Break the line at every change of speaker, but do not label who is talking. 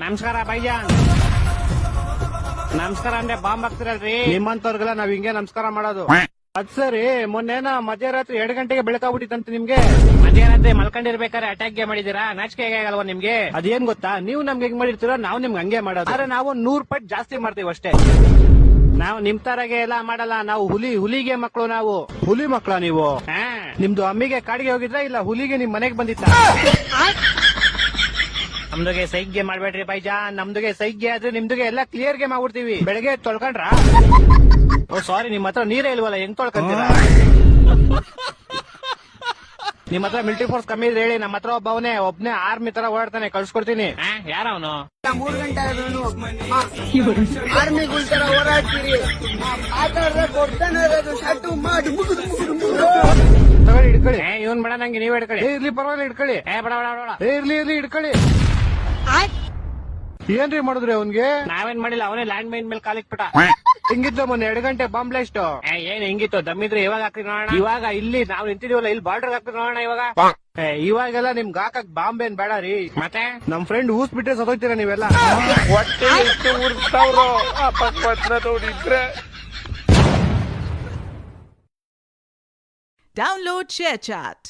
ನಮಸ್ಕಾರ ಬೈಜಾನ್. ನಮಸ್ಕಾರ ಅಂದ್ರೆ ಬಾಂಬ್ ಹಾಕ್ತಿರಲ್ರಿ, ನಿಮ್ಮಂತವ್ರಿಗೆಲ್ಲ ನಾವ್ ಹಿಂಗೆ ನಮಸ್ಕಾರ ಮಾಡೋದು. ಅದ್ ಸರಿ, ಮೊನ್ನೆನ ಮಧ್ಯರಾತ್ರಿ 2 ಗಂಟೆಗೆ ಬೆಳಕಾಗ್ಬಿಟ್ಟಿತ್ತಂತೆ ನಿಮ್ಗೆ. ಮಧ್ಯರಾತ್ರಿ ಮಲ್ಕೊಂಡಿರ್ಬೇಕಾದ್ರೆ ಅಟ್ಯಾಕ್ ಮಾಡಿದೀರಾ? ನಾಚಿಕೆ ಆಗಲ್ವಾ ನಿಮ್ಗೆ? ಅದೇನ್ ಗೊತ್ತಾ, ನೀವು ನಮ್ಗೆ ಹೆಂಗ್ ಮಾಡಿರ್ತೀರೋ ನಾವು ನಿಮ್ಗೆ ಹಂಗೆ ಮಾಡೋದು. ಆದ್ರೆ ನಾವು 100 ಪಟ್ಟು ಜಾಸ್ತಿ ಮಾಡ್ತೀವಿ ಅಷ್ಟೇ. ನಾವು ನಿಮ್ ತರಗೆ ಎಲ್ಲ ಮಾಡಲ್ಲ. ನಾವು ಹುಲಿಗೆ ಮಕ್ಕಳು. ನಾವು ಹುಲಿ ಮಕ್ಕಳ ನೀವು? ನಿಮ್ದು ಅಮ್ಮಿಗೆ ಕಾಡಿಗೆ ಹೋಗಿದ್ರ ಇಲ್ಲ ಹುಲಿಗೆ ನಿಮ್ ಮನೆಗೆ ಬಂದಿತ್ತ? ನಮ್ದುಗೆ ಸೈಗ್ಗೆ ಮಾಡ್ಬೇಡ್ರಿ ಬೈಜಾನ್. ನಮ್ದುಗೆ ಸೈಗ್ಗೆ ಆದ್ರೆ ನಿಮ್ದುಗೆ ಎಲ್ಲ ಕ್ಲಿಯರ್ ಗೆ ಮಾಡ್ಬಿಡ್ತೀವಿ. ಬೆಳಗ್ಗೆ ತೊಳ್ಕೊಂಡ್ರ? ಓ ಸಾರಿ, ನಿಮ್ ಹತ್ರ ನೀರೇ ಇಲ್ವಲ್ಲ, ಹೆಂಗ್ ತೊಳ್ಕೊಂತೀರಾ? ನಿಮ್ ಹತ್ರ ಮಿಲಿಟರಿ ಫೋರ್ಸ್ ಕಮ್ಮಿ ಇದ್ರೆ ಹೇಳಿ, ನಮ್ಮ ಹತ್ರ ಒಬ್ನೇ ಆರ್ಮಿ ತರ ಓಡಾಡ್ತಾನೆ, ಕಳ್ಸ್ಕೊಡ್ತೀನಿ. ಯಾರ ಅವನು?
3 ಗಂಟೆ ಆರ್ಮಿಗಳ ತರ ಹೋರಾಡ್ತೀರಿ, ಮಾತಾಡ್ರೆ ಕೊಡ್ತಾನೆ ಇರೋದು ಶರ್ಟು ಮಾಡಿ
ತಗೊಳ್ಳಿ, ಹಿಡ್ಕೊಳ್ಳಿ. ಇವನ್ ಬೇಡ, ನಂಗೆ ನೀವ್ ಹಿಡ್ಕೊಳ್ಳಿ. ಇರ್ಲಿ ಪರವಾಗಿಲ್ಲ, ಹಿಡ್ಕೊಳ್ಳಿ. ಇರ್ಲಿ ಇಡ್ಕೊಳ್ಳಿ. ಏನ್ರಿ ಮಾಡಿದ್ರಿ ಅವನ್ಗೆ? ನಾವೇನ್ ಮಾಡಿಲ್ಲ, ಅವನೇ ಲ್ಯಾಂಡ್ ಮೈನ್ ಮೇಲೆ ಕಾಲಿಕ್ಬಿಟ್ಟ. ಹೆಂಗಿತ್ತು ಮೊನ್ನೆ 2 ಗಂಟೆ ಬಾಂಬ್ ಬ್ಲಾಸ್ಟ್? ಏನ್ ಹೆಂಗಿತ್ತು? ದಮ್ಮಿದ್ರೆ ಇವಾಗ ಹಾಕ್ರಿ ನೋಡೋಣ. ಇವಾಗ ಇಲ್ಲಿ ನಾವು ನಿಂತಿದೀವಲ್ಲ, ಇಲ್ಲಿ ಬಾರ್ಡರ್ ಹಾಕ್ರಿ ನೋಡೋಣ. ಇವಾಗೆಲ್ಲ ನಿಮ್ಗೆ ಹಾಕಕ್ ಬಾಂಬ್ ಏನ್ ಬೇಡ ರೀ. ಮತ್ತೆ ನಮ್ ಫ್ರೆಂಡ್ ಊಸ್ ಬಿಟ್ರೆ ಸತ್ತೋಗ್ತೀರಾ ನೀವೆಲ್ಲ.
ಹೊಟ್ಟೆ ಎಷ್ಟು ಉರ್ಸ್ತಾವ್ರೋ ಆ ಪತ್ರ ನೋಡಿದ್ರೆ.
Download ShareChat.